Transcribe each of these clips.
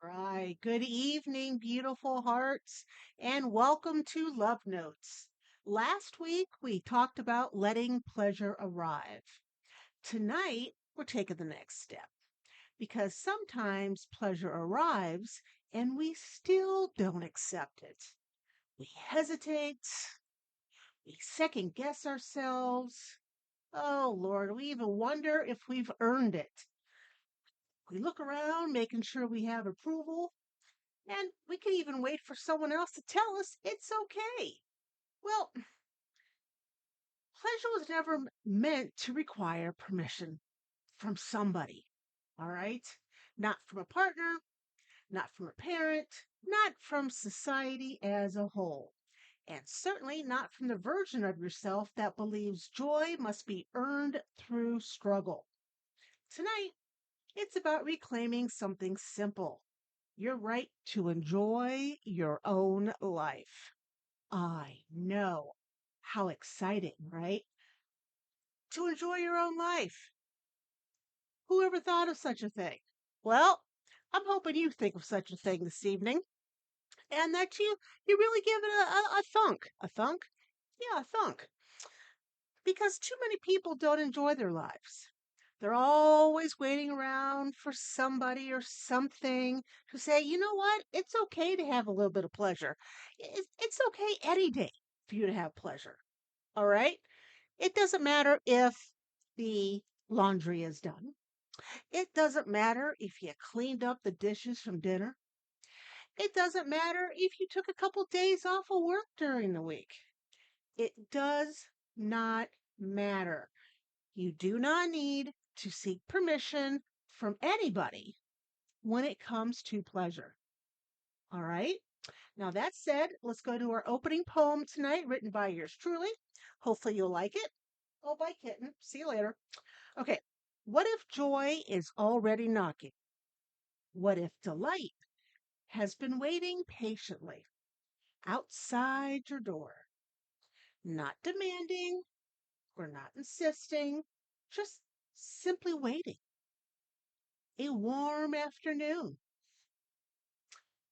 Right. Good evening, beautiful hearts, and welcome to Love Notes. Last week, we talked about letting pleasure arrive. Tonight, we're taking the next step because sometimes pleasure arrives and we still don't accept it. We hesitate, we second guess ourselves. Oh, Lord, we even wonder if we've earned it. We look around, making sure we have approval. And we can even wait for someone else to tell us it's okay. Well, pleasure was never meant to require permission from somebody, all right? Not from a partner, not from a parent, not from society as a whole, and certainly not from the version of yourself that believes joy must be earned through struggle. Tonight, it's about reclaiming something simple, your right to enjoy your own life. I know. How exciting, right? To enjoy your own life. Who ever thought of such a thing? Well, I'm hoping you think of such a thing this evening and that you really give it a thunk. A thunk? Yeah, a thunk. Because too many people don't enjoy their lives. They're always waiting around for somebody or something to say, you know what? It's okay to have a little bit of pleasure. It's okay any day for you to have pleasure. All right? It doesn't matter if the laundry is done. It doesn't matter if you cleaned up the dishes from dinner. It doesn't matter if you took a couple days off of work during the week. It does not matter. You do not need to seek permission from anybody when it comes to pleasure. All right? Now, that said, let's go to our opening poem tonight, written by yours truly. Hopefully, you'll like it. Oh, bye, kitten. See you later. Okay. What if joy is already knocking? What if delight has been waiting patiently outside your door? Not demanding or not insisting, just simply waiting. A warm afternoon,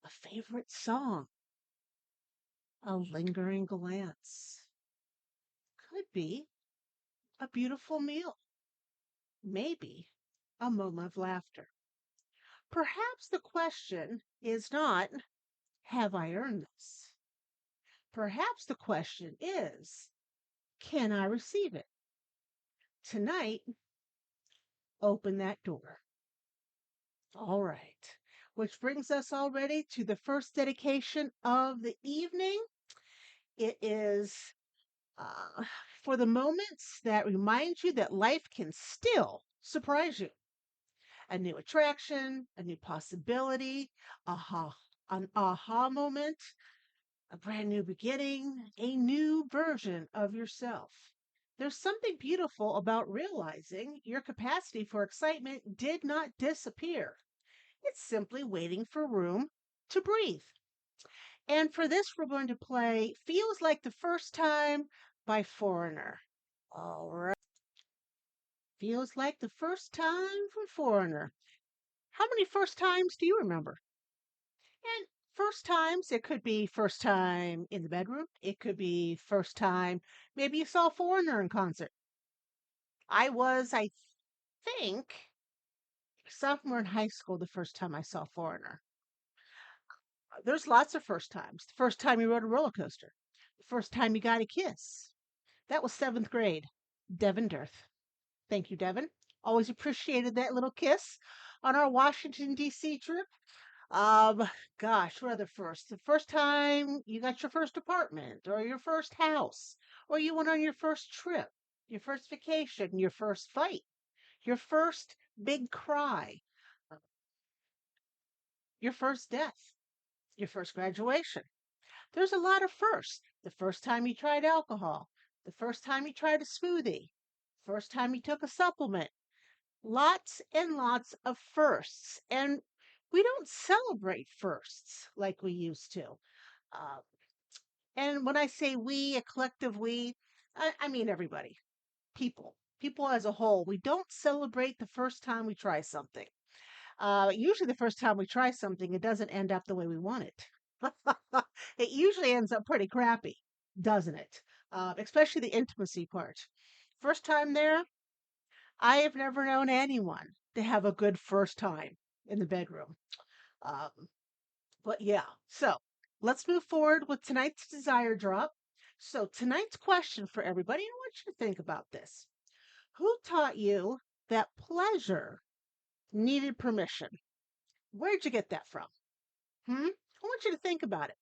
a favorite song, a lingering glance. Could be a beautiful meal, maybe a moment of laughter. Perhaps the question is not, have I earned this? Perhaps the question is, can I receive it? Tonight, open that door. All right. Which brings us already to the first dedication of the evening. It is uh, for the moments that remind you that life can still surprise you. A new attraction, a new possibility, aha, an aha moment, a brand new beginning, a new version of yourself. There's something beautiful about realizing your capacity for excitement did not disappear. It's simply waiting for room to breathe. And for this, we're going to play Feels Like the First Time by Foreigner. All right. Feels like the first time from Foreigner. How many first times do you remember? And first times, it could be first time in the bedroom. It could be first time, maybe you saw Foreigner in concert. I think, sophomore in high school the first time I saw Foreigner. There's lots of first times. The first time you rode a roller coaster. The first time you got a kiss. That was seventh grade. Devin Dirth. Thank you, Devin. Always appreciated that little kiss on our Washington, D.C. trip. Um, Gosh, what other first? The first time you got your first apartment or your first house, or you went on your first trip, your first vacation, your first fight, your first big cry, your first death, your first graduation. There's a lot of firsts. The first time you tried alcohol, the first time you tried a smoothie, first time you took a supplement. Lots and lots of firsts. And we don't celebrate firsts like we used to. Uh, and when I say we, a collective we, I mean everybody, people as a whole. We don't celebrate the first time we try something. Usually, the first time we try something, it doesn't end up the way we want it. It usually ends up pretty crappy, doesn't it? Especially the intimacy part. First time there, I have never known anyone to have a good first time in the bedroom. Um, but yeah, so let's move forward with tonight's desire drop. So, tonight's question for everybody, I want you to think about this. Who taught you that pleasure needed permission? Where'd you get that from? Hmm? I want you to think about it.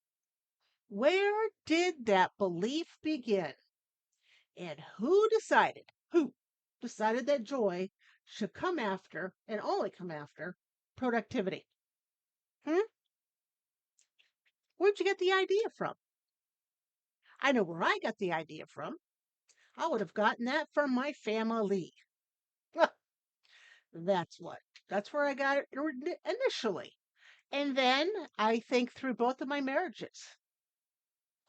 Where did that belief begin? And who decided that joy should come after and only come after productivity? Hmm? Where'd you get the idea from? I know where I got the idea from. I would have gotten that from my family. That's what. That's where I got it initially. And then I think through both of my marriages,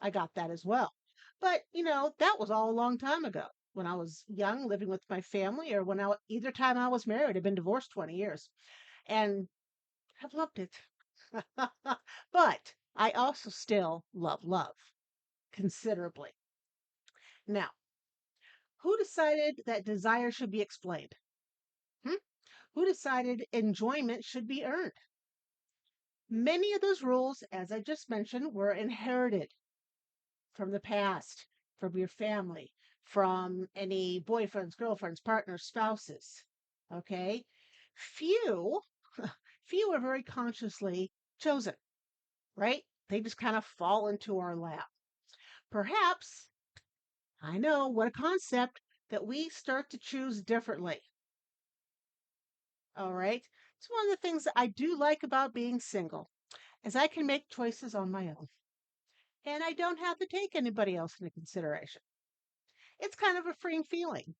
I got that as well. But, that was all a long time ago when I was young, living with my family, or either time I was married. I've been divorced 20 years and have loved it. But I also still love love considerably. Now, who decided that desire should be explained? Hmm? Who decided enjoyment should be earned? Many of those rules, as I just mentioned, were inherited from the past, from your family, from any boyfriends, girlfriends, partners, spouses. Okay? Few, few are very consciously chosen, right? They just kind of fall into our lap. Perhaps, I know what a concept, that we start to choose differently. All right? It's one of the things that I do like about being single, is I can make choices on my own. And I don't have to take anybody else into consideration. It's kind of a freeing feeling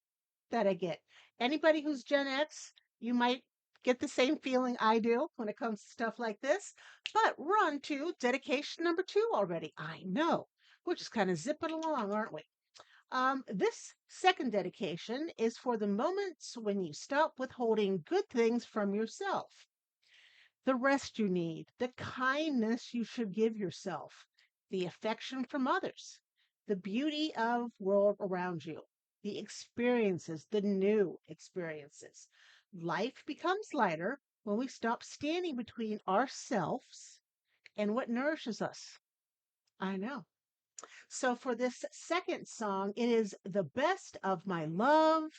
that I get. Anybody who's Gen X, you might get the same feeling I do when it comes to stuff like this. But we're on to dedication number 2 already. I know. We're just kind of zipping along, aren't we? This second dedication is for the moments when you stop withholding good things from yourself, the rest you need, the kindness you should give yourself, the affection from others, the beauty of world around you, the experiences, the new experiences. Life becomes lighter when we stop standing between ourselves and what nourishes us. I know. So for this second song, it is The Best of My Love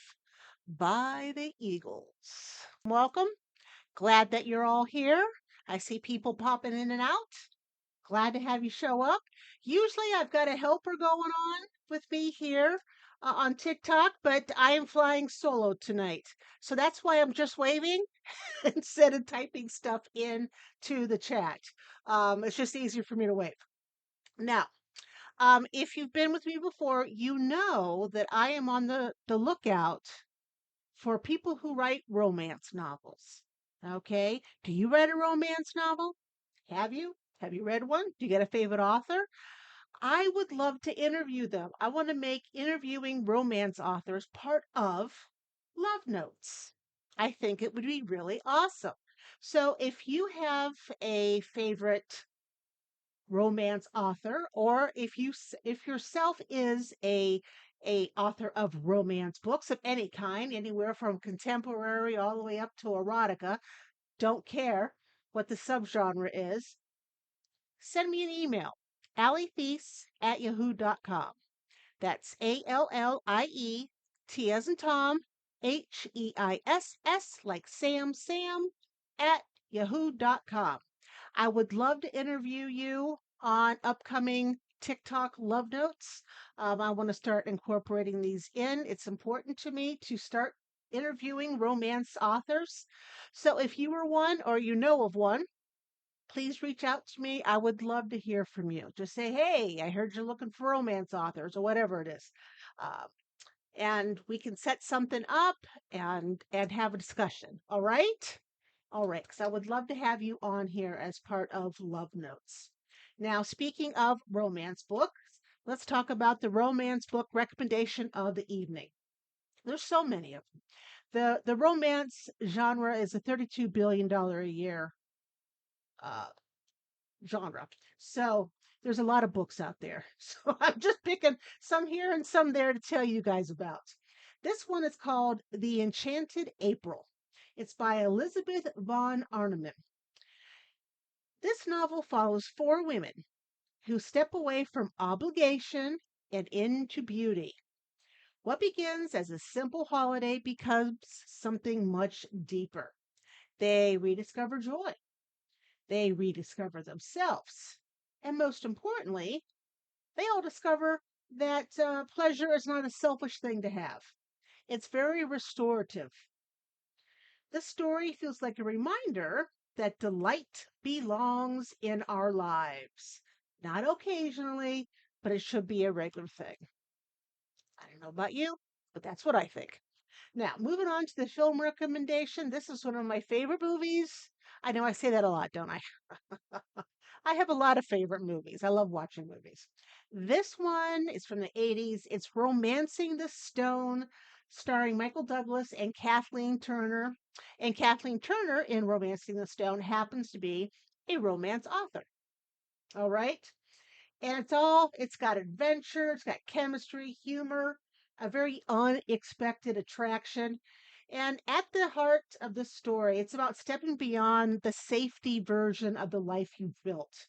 by the Eagles. Welcome. Glad that you're all here. I see people popping in and out. Glad to have you show up. Usually I've got a helper going on with me here on TikTok, but I am flying solo tonight. So that's why I'm just waving instead of typing stuff in to the chat. It's just easier for me to wave. Now, if you've been with me before, you know that I am on the lookout for people who write romance novels. Okay. Do you read a romance novel? Have you? Have you read one? Do you get a favorite author? I would love to interview them. I want to make interviewing romance authors part of Love Notes. I think it would be really awesome. So if you have a favorite romance author, or if yourself is a author of romance books of any kind, anywhere from contemporary all the way up to erotica, don't care what the subgenre is, send me an email, alliethies@yahoo.com. That's ALLIE, as in Tom, HEISS, like Sam, at yahoo.com. I would love to interview you on upcoming TikTok love notes. I want to start incorporating these in. It's important to me to start interviewing romance authors. So if you are one or you know of one, please reach out to me. I would love to hear from you. Just say, hey, I heard you're looking for romance authors or whatever it is. Uh, and we can set something up and have a discussion. All right? All right, because I would love to have you on here as part of Love Notes. Now, speaking of romance books, let's talk about the romance book recommendation of the evening. There's so many of them. The romance genre is a $32 billion a year uh, genre. So there's a lot of books out there. So I'm just picking some here and some there to tell you guys about. This one is called The Enchanted April. It's by Elizabeth von Arnemann. This novel follows four women who step away from obligation and into beauty. What begins as a simple holiday becomes something much deeper. They rediscover joy. They rediscover themselves. And most importantly, they all discover that pleasure is not a selfish thing to have. It's very restorative. This story feels like a reminder that delight belongs in our lives. Not occasionally, but it should be a regular thing. I don't know about you, but that's what I think. Now, moving on to the film recommendation. This is one of my favorite movies. I know I say that a lot, don't I? I have a lot of favorite movies. I love watching movies. This one is from the 80s. It's Romancing the Stone, starring Michael Douglas and Kathleen Turner. And Kathleen Turner in Romancing the Stone happens to be a romance author. All right. And it's got adventure, it's got chemistry, humor, a very unexpected attraction. And at the heart of the story, it's about stepping beyond the safety version of the life you've built.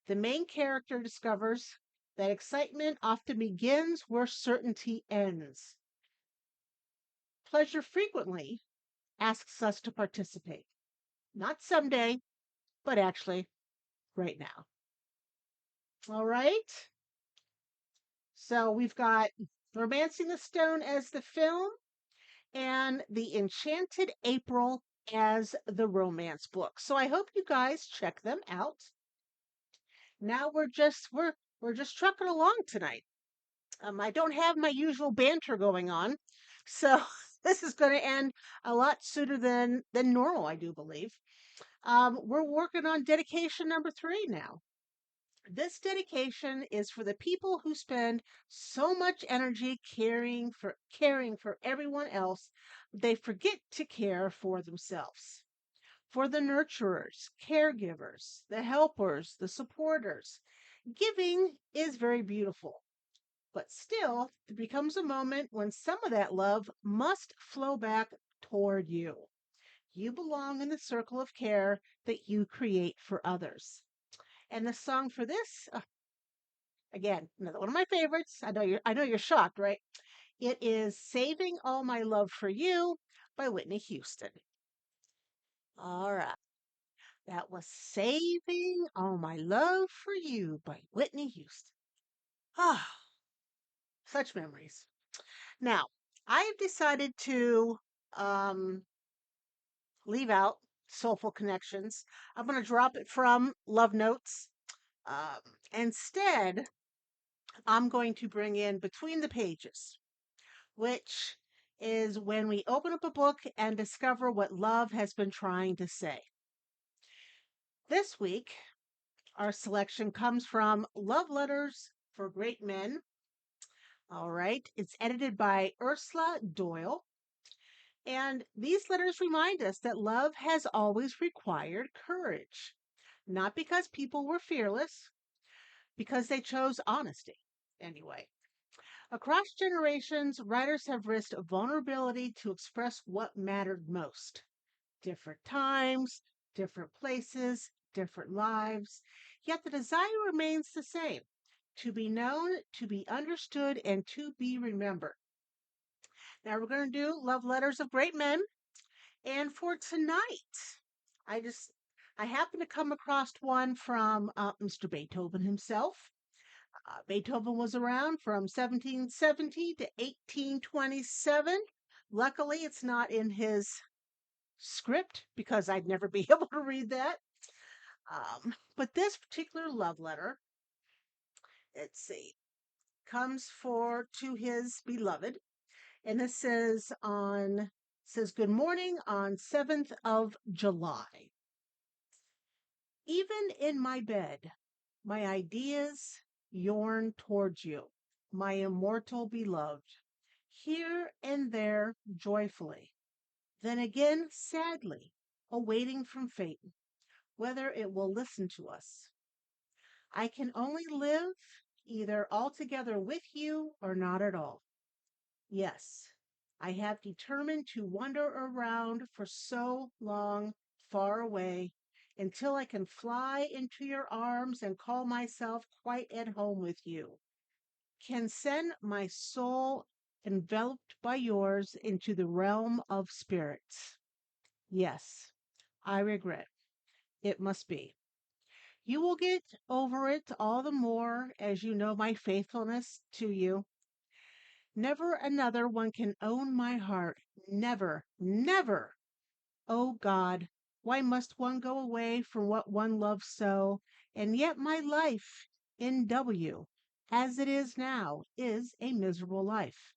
The main character discovers that excitement often begins where certainty ends. Pleasure frequently asks us to participate, not someday, but actually right now. All right. So we've got Romancing the Stone as the film and The Enchanted April as the romance book. So I hope you guys check them out. Now we're just trucking along tonight. I don't have my usual banter going on, so this is going to end a lot sooner than normal, I do believe. We're working on dedication number 3 now. This dedication is for the people who spend so much energy caring for everyone else, they forget to care for themselves. For the nurturers, caregivers, the helpers, the supporters, giving is very beautiful. But still, there becomes a moment when some of that love must flow back toward you. You belong in the circle of care that you create for others. And the song for this, again, another one of my favorites. I know you're shocked, right? It is Saving All My Love for You by Whitney Houston. All right. That was Saving All My Love for You by Whitney Houston. Ah, such memories. Now, I have decided to um, leave out Soulful Connections. I'm going to drop it from Love Notes. Um, Instead, I'm going to bring in Between the Pages, which is when we open up a book and discover what love has been trying to say. This week, our selection comes from Love Letters for Great Men. All right, it's edited by Ursula Doyle. And these letters remind us that love has always required courage, not because people were fearless, because they chose honesty. Anyway, across generations, writers have risked vulnerability to express what mattered most. Different times, different places, different lives, yet the desire remains the same: to be known, to be understood, and to be remembered. Now we're going to do Love Letters of Great Men. And for tonight, I just I happened to come across one from Mr. Beethoven himself. Beethoven was around from 1770 to 1827. Luckily, it's not in his script because I'd never be able to read that. But this particular love letter, let's see, comes for to his beloved, and this says good morning on 7th of July. Even in my bed, my ideas yearn towards you, my immortal beloved, here and there joyfully. Then again, sadly, awaiting from fate whether it will listen to us. I can only live either altogether with you or not at all. Yes, I have determined to wander around for so long, far away, until I can fly into your arms and call myself quite at home with you, can send my soul enveloped by yours into the realm of spirits. Yes, I regret. It must be. You will get over it all the more as you know my faithfulness to you. Never another one can own my heart. Never, never. Oh God, why must one go away from what one loves so? And yet my life in W, as it is now, is a miserable life.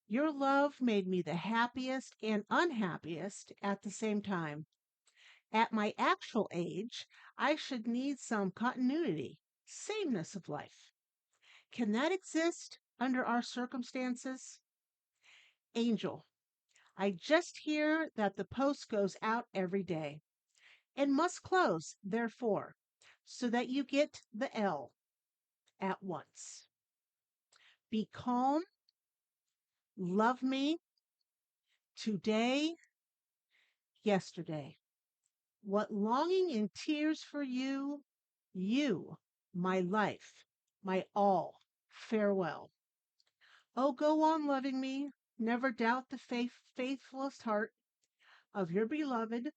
Your love made me the happiest and unhappiest at the same time. At my actual age, I should need some continuity, sameness of life. Can that exist under our circumstances? Angel, I just hear that the post goes out every day and must close, therefore, so that you get the L at once. Be calm, love me today, yesterday. What longing and tears for you, you, my life, my all, farewell. Oh, go on loving me, never doubt the faithfulest heart of your beloved,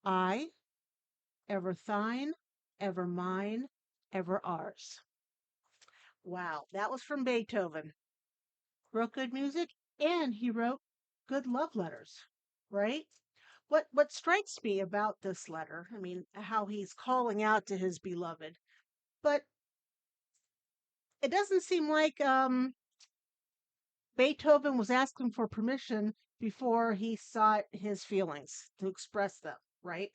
I, ever thine, ever mine, ever ours. Wow, that was from Beethoven. Wrote good music and he wrote good love letters, right? What strikes me about this letter, I mean, how he's calling out to his beloved, but it doesn't seem like Beethoven was asking for permission before he sought his feelings to express them, right?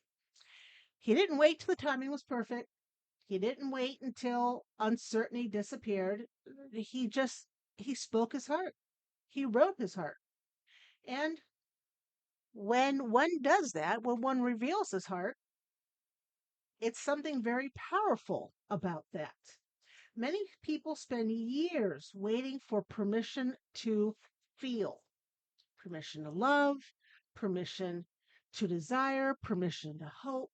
He didn't wait till the timing was perfect. He didn't wait until uncertainty disappeared. He spoke his heart. He wrote his heart. And when one does that, when one reveals his heart, it's something very powerful about that. Many people spend years waiting for permission to feel, permission to love, permission to desire, permission to hope.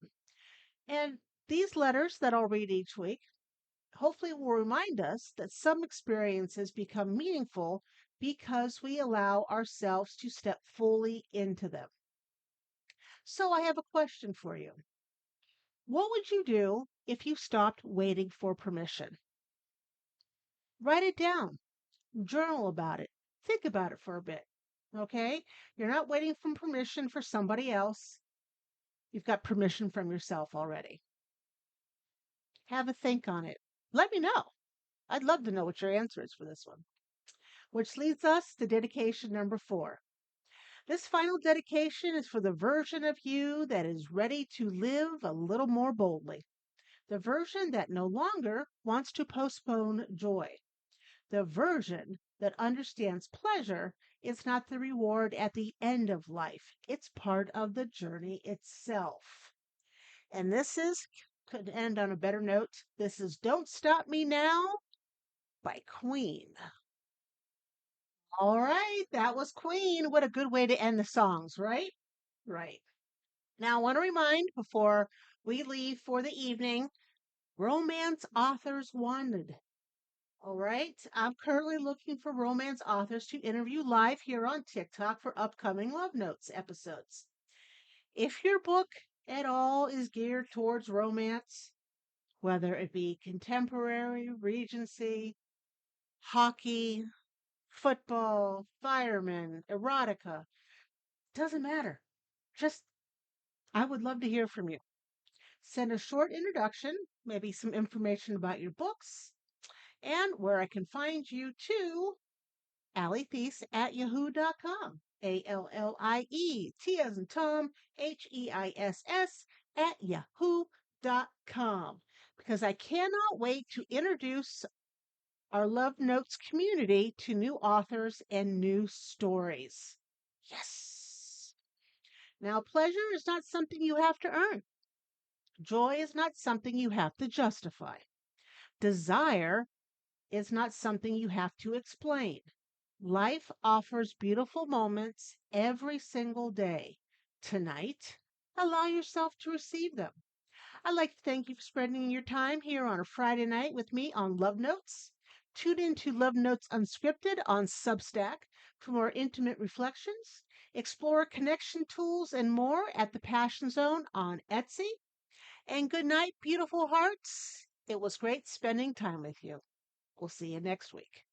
And these letters that I'll read each week hopefully will remind us that some experiences become meaningful because we allow ourselves to step fully into them. So I have a question for you. What would you do if you stopped waiting for permission? Write it down, journal about it, think about it for a bit. Okay? You're not waiting for permission for somebody else. You've got permission from yourself already. Have a think on it. Let me know. I'd love to know what your answer is for this one. Which leads us to dedication number 4. This final dedication is for the version of you that is ready to live a little more boldly, the version that no longer wants to postpone joy, the version that understands pleasure is not the reward at the end of life, it's part of the journey itself. And this is, could end on a better note, this is Don't Stop Me Now by Queen. All right, that was Queen. What a good way to end the songs, right? Right. Now, I want to remind before we leave for the evening, Romance Authors Wanted. All right. I'm currently looking for romance authors to interview live here on TikTok for upcoming Love Notes episodes. If your book at all is geared towards romance, whether it be contemporary, Regency, hockey, football, firemen, erotica, doesn't matter. Just, I would love to hear from you. Send a short introduction, maybe some information about your books, and where I can find you to Alliethies at yahoo.com. ALLIE, as in Tom, HEISS at yahoo.com. Because I cannot wait to introduce our Love Notes community to new authors and new stories. Yes. Now, pleasure is not something you have to earn. Joy is not something you have to justify. Desire is not something you have to explain. Life offers beautiful moments every single day. Tonight, allow yourself to receive them. I'd like to thank you for spending your time here on a Friday night with me on Love Notes. Tune in to Love Notes Unscripted on Substack for more intimate reflections. Explore connection tools and more at the Passion Zone on Etsy. And good night, beautiful hearts. It was great spending time with you. We'll see you next week.